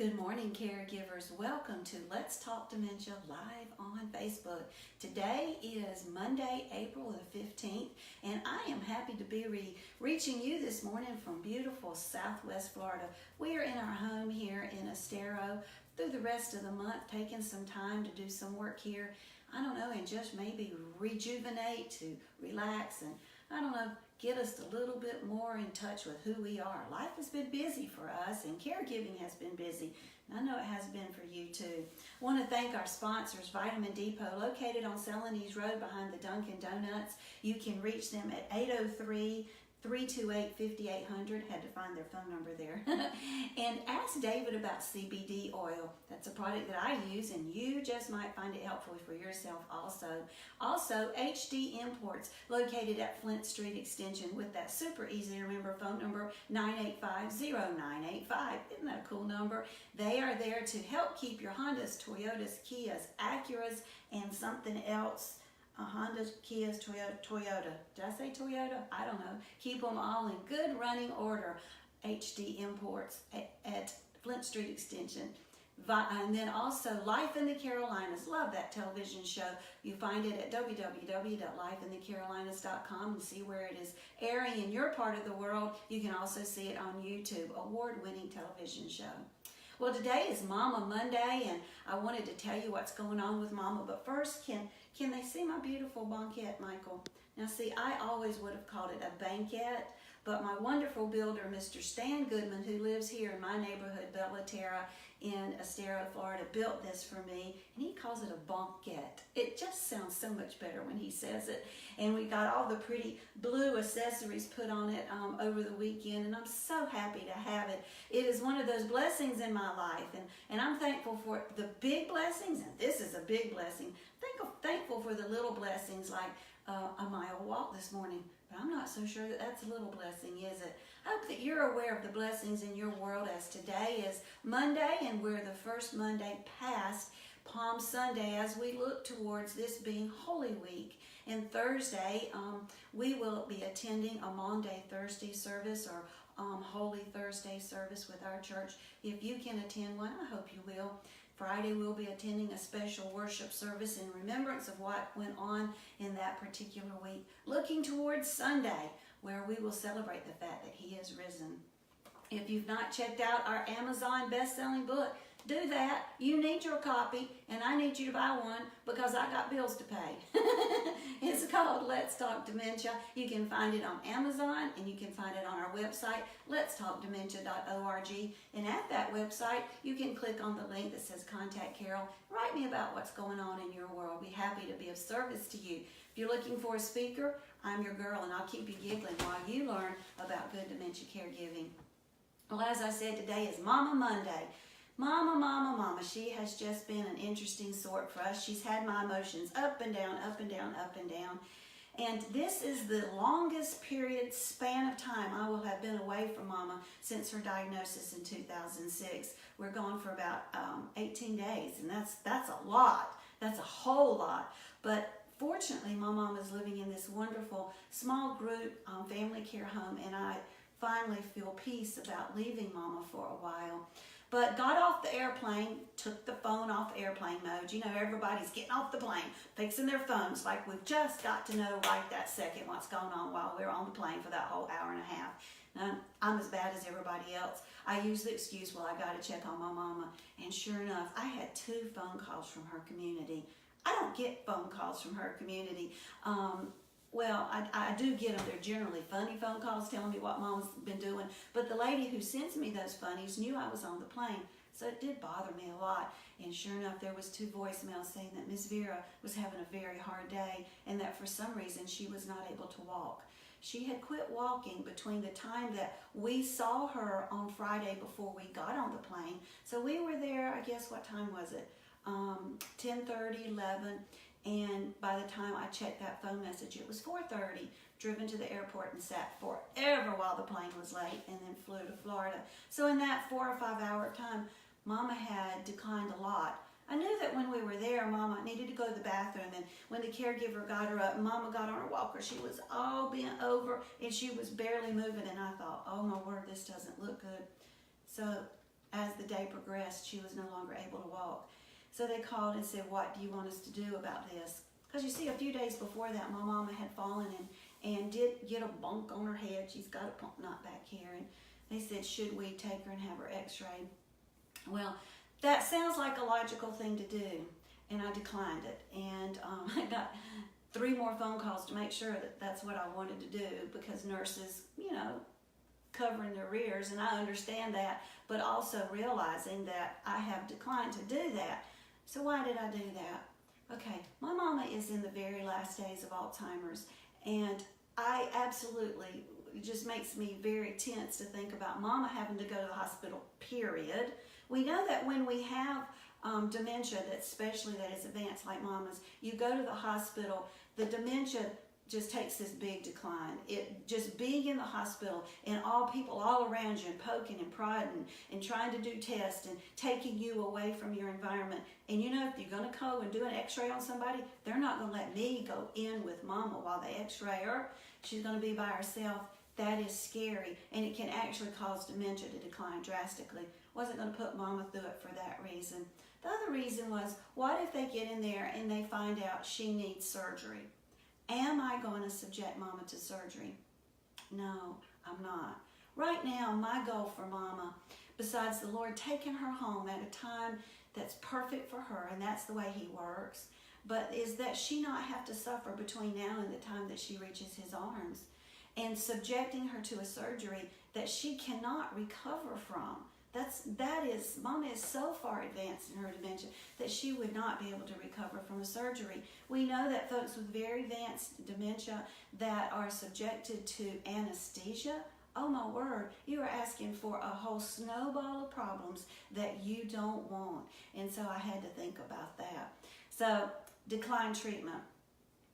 Good morning, caregivers. Welcome to Let's Talk Dementia live on Facebook. Today is Monday, April the 15th, and I am happy to be reaching you this morning from beautiful Southwest Florida. We are in our home here in Estero through the rest of the month, taking some time to do some work here. I don't know, and just maybe rejuvenate, to relax, and I don't know, get us a little bit more in touch with who we are. Life has been busy for us, and caregiving has been busy. And I know it has been for you too. I want to thank our sponsors, Vitamin Depot, located on Celanese Road behind the Dunkin' Donuts. You can reach them at 803-328-5800. Had to find their phone number there. And ask David about CBD oil. That's a product that I use, and you just might find it helpful for yourself also. Also, HD Imports, located at Flint Street Extension with that super easy to remember phone number, 985-0985. Isn't that a cool number? They are there to help keep your Hondas, Toyotas, Kias, Acuras, and something else. Honda, Kias, Toyota. Did I say Toyota? I don't know. Keep them all in good running order. HD Imports at Flint Street Extension. And then also Life in the Carolinas. Love that television show. You find it at www.lifeinthecarolinas.com and see where it is airing in your part of the world. You can also see it on YouTube. Award-winning television show. Well, today is Momma Monday, and I wanted to tell you what's going on with Momma. But first, can they see my beautiful banquette, Michael? Now, see, I always would have called it a banquette, but my wonderful builder, Mr. Stan Goodman, who lives here in my neighborhood, Bella Terra, in Estero, Florida, built this for me, and he calls it a banquette. It just sounds so much better when he says it. And we got all the pretty blue accessories put on it over the weekend, and I'm so happy to have it. It is one of those blessings in my life, and I'm thankful for the big blessings, and this is a big blessing. Thankful for the little blessings, like a mile walk this morning, but I'm not so sure that that's a little blessing, is it? I hope that you're aware of the blessings in your world, as today is Monday, and we're the first Monday past Palm Sunday as we look towards this being Holy Week. And Thursday, we will be attending a Maundy Thursday service, or Holy Thursday service with our church. If you can attend one, I hope you will. Friday, we'll be attending a special worship service in remembrance of what went on in that particular week. Looking towards Sunday, where we will celebrate the fact that He has risen. If you've not checked out our Amazon best-selling book, do that. You need your copy, and I need you to buy one because I got bills to pay. It's called Let's Talk Dementia. You can find it on Amazon, and you can find it on our website, letstalkdementia.org. And at that website, you can click on the link that says Contact Carol. Write me about what's going on in your world. Be happy to be of service to you. If you're looking for a speaker, I'm your girl, and I'll keep you giggling while you learn about good dementia caregiving. Well, as I said, today is Momma Monday. Momma, Momma, Momma. She has just been an interesting sort for us. She's had my emotions up and down, up and down, up and down. And this is the longest period span of time I will have been away from Momma since her diagnosis in 2006. We're gone for about 18 days, and that's a lot. That's a whole lot. But fortunately, my mom is living in this wonderful small group family care home, and I finally feel peace about leaving Momma for a while. But got off the airplane, took the phone off airplane mode. You know, everybody's getting off the plane, fixing their phones like we've just got to know right that second what's going on while we're on the plane for that whole hour and a half. Now, I'm as bad as everybody else. I use the excuse, well, I got to check on my Momma. And sure enough, I had 2 phone calls from her community. I don't get phone calls from her community. Well, I do get them. They're generally funny phone calls telling me what Mom's been doing. But the lady who sends me those funnies knew I was on the plane. So it did bother me a lot. And sure enough, there was 2 voicemails saying that Miss Vera was having a very hard day and that for some reason she was not able to walk. She had quit walking between the time that we saw her on Friday before we got on the plane. So we were there, I guess, what time was it? 10:30, 11. And by the time I checked that phone message, it was 4:30. Driven to the airport and sat forever while the plane was late, and then flew to Florida. So in that 4 or 5 hour time, Momma had declined a lot. I knew that when we were there, Momma needed to go to the bathroom, and when the caregiver got her up, Momma got on her walker. She was all bent over, and she was barely moving, and I thought, oh my word, this doesn't look good. So as the day progressed, she was no longer able to walk. So they called and said, what do you want us to do about this? Because you see, a few days before that, my mama had fallen and did get a bump on her head. She's got a bump knot back here. And they said, should we take her and have her x-rayed? Well, that sounds like a logical thing to do. And I declined it. And I got 3 more phone calls to make sure that that's what I wanted to do, because nurses, covering their ears, and I understand that, but also realizing that I have declined to do that. So why did I do that? Okay, my mama is in the very last days of Alzheimer's, and I absolutely, it just makes me very tense to think about mama having to go to the hospital, period. We know that when we have dementia, that especially that is advanced like mama's, you go to the hospital, the dementia just takes this big decline. It just being in the hospital and all people all around you and poking and prodding and trying to do tests and taking you away from your environment. And if you're going to go and do an x-ray on somebody, they're not going to let me go in with mama while they x-ray her. She's going to be by herself. That is scary, and it can actually cause dementia to decline drastically. Wasn't going to put mama through it for that reason. The other reason was, what if they get in there and they find out she needs surgery? Am I going to subject mama to surgery? No, I'm not. Right now, my goal for mama, besides the Lord taking her home at a time that's perfect for her, and that's the way he works, but is that she not have to suffer between now and the time that she reaches his arms, and subjecting her to a surgery that she cannot recover from. Mama is so far advanced in her dementia that she would not be able to recover from a surgery. We know that folks with very advanced dementia that are subjected to anesthesia, oh my word, you are asking for a whole snowball of problems that you don't want. And so I had to think about that. So, decline treatment.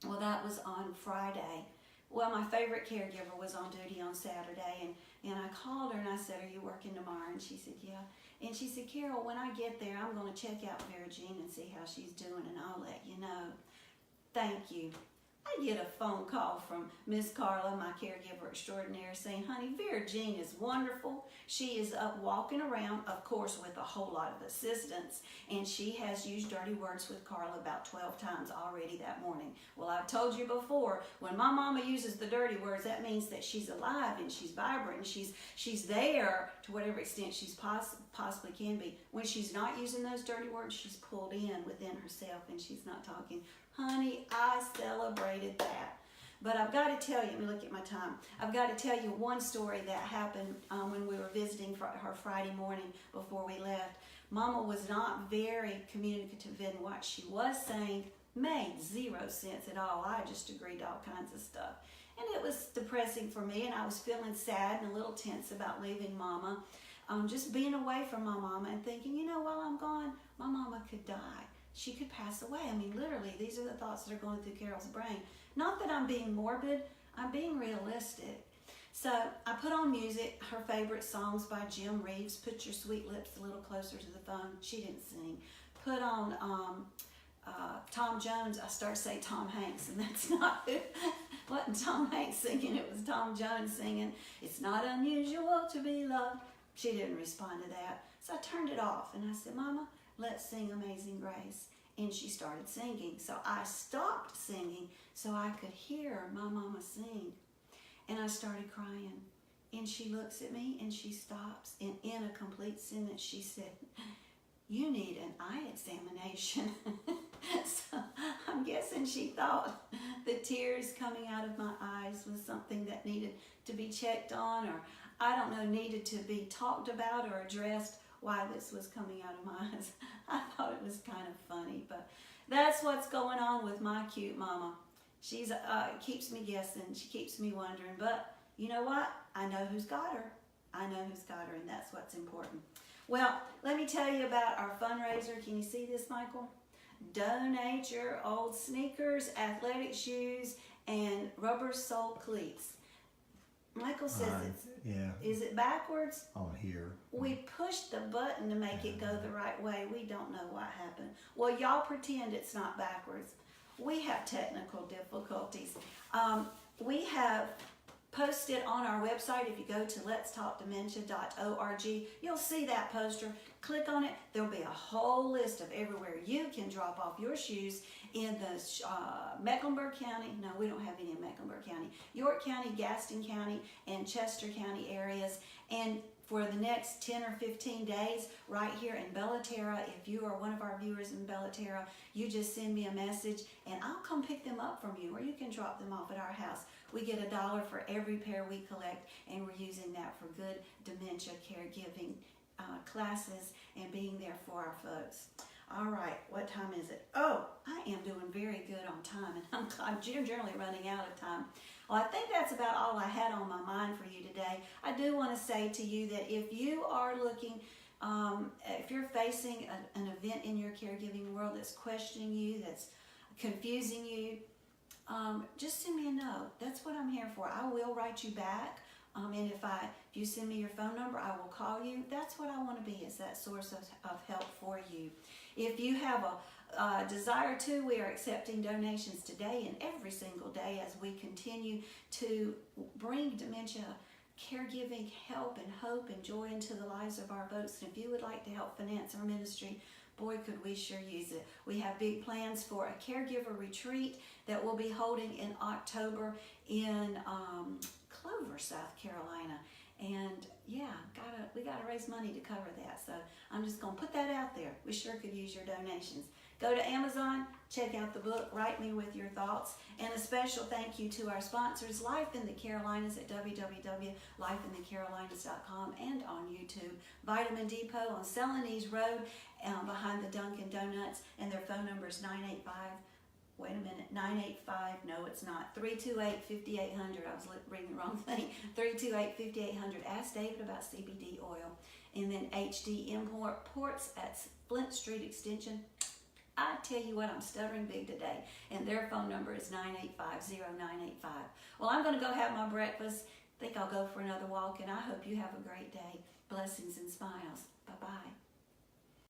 Well, that was on Friday. Well, my favorite caregiver was on duty on Saturday, and I called her and I said, are you working tomorrow? And she said, yeah. And she said, Carol, when I get there, I'm going to check out Vera Jean and see how she's doing, and I'll let you know. Thank you. I get a phone call from Miss Carla, my caregiver extraordinaire, saying, honey, Vera Jean is wonderful. She is up walking around, of course, with a whole lot of assistance, and she has used dirty words with Carla about 12 times already that morning. Well, I've told you before, when my mama uses the dirty words, that means that she's alive and she's vibrant and she's there to whatever extent she's possibly can be. When she's not using those dirty words, she's pulled in within herself and she's not talking. Honey, I celebrated that. But I've got to tell you, let me look at my time. I've got to tell you one story that happened when we were visiting her Friday morning before we left. Mama was not very communicative in what she was saying. Made 0 sense at all. I just agreed to all kinds of stuff. And it was depressing for me, and I was feeling sad and a little tense about leaving Mama. Just being away from my mama and thinking, while I'm gone, my mama could die. She could pass away. I mean, literally, these are the thoughts that are going through Carol's brain. Not that I'm being morbid, I'm being realistic. So I put on music, her favorite songs by Jim Reeves, Put Your Sweet Lips a Little Closer to the Phone. She didn't sing. Put on Tom Jones. I started to say Tom Hanks, and that's not it. Wasn't Tom Hanks singing, it was Tom Jones singing. It's not unusual to be loved. She didn't respond to that. So I turned it off, and I said, Mama, let's sing Amazing Grace. And she started singing. So I stopped singing so I could hear my mama sing. And I started crying. And she looks at me and she stops. And in a complete sentence, she said, you need an eye examination. So I'm guessing she thought the tears coming out of my eyes was something that needed to be checked on, or I don't know, needed to be talked about or addressed. Why this was coming out of my eyes. I thought it was kind of funny, but that's what's going on with my cute mama. She's keeps me guessing. She keeps me wondering, but you know what? I know who's got her. I know who's got her, and that's what's important. Well, let me tell you about our fundraiser. Can you see this, Michael? Donate your old sneakers, athletic shoes, and rubber sole cleats. Michael says is it backwards? On here. We pushed the button to make it go the right way. We don't know what happened. Well, y'all pretend it's not backwards. We have technical difficulties. We have post it on our website. If you go to letstalkdementia.org, you'll see that poster. Click on it. There'll be a whole list of everywhere you can drop off your shoes in the Mecklenburg County. No, we don't have any in Mecklenburg County. York County, Gaston County, and Chester County areas. And for the next 10 or 15 days, right here in Bellaterra, if you are one of our viewers in Bellaterra, you just send me a message and I'll come pick them up from you, or you can drop them off at our house. We get $1 for every pair we collect, and we're using that for good dementia caregiving classes and being there for our folks. All right, what time is it? Oh, I am doing very good on time, and I'm generally running out of time. Well, I think that's about all I had on my mind for you today. I do want to say to you that if you are looking, if you're facing an event in your caregiving world that's questioning you, that's confusing you, just send me a note. That's what I'm here for. I will write you back. And if you send me your phone number, I will call you. That's what I want to be, is that source of help for you. If you have a desire to, we are accepting donations today and every single day as we continue to bring dementia caregiving help and hope and joy into the lives of our folks. And if you would like to help finance our ministry, boy, could we sure use it. We have big plans for a caregiver retreat that we'll be holding in October in Clover, South Carolina. And yeah, we gotta raise money to cover that. So I'm just gonna put that out there. We sure could use your donations. Go to Amazon, check out the book, write me with your thoughts. And a special thank you to our sponsors, Life in the Carolinas at www.lifeinthecarolinas.com and on YouTube. Vitamin Depot on Celanese Road behind the Dunkin' Donuts, and their phone number is 985, no it's not, 328-5800. I was reading the wrong thing. 328-5800. Ask David about CBD oil. And then HD Imports at Flint Street Extension. I tell you what, I'm stuttering big today. And their phone number is 985-0985. Well, I'm going to go have my breakfast. I think I'll go for another walk, and I hope you have a great day. Blessings and smiles. Bye-bye.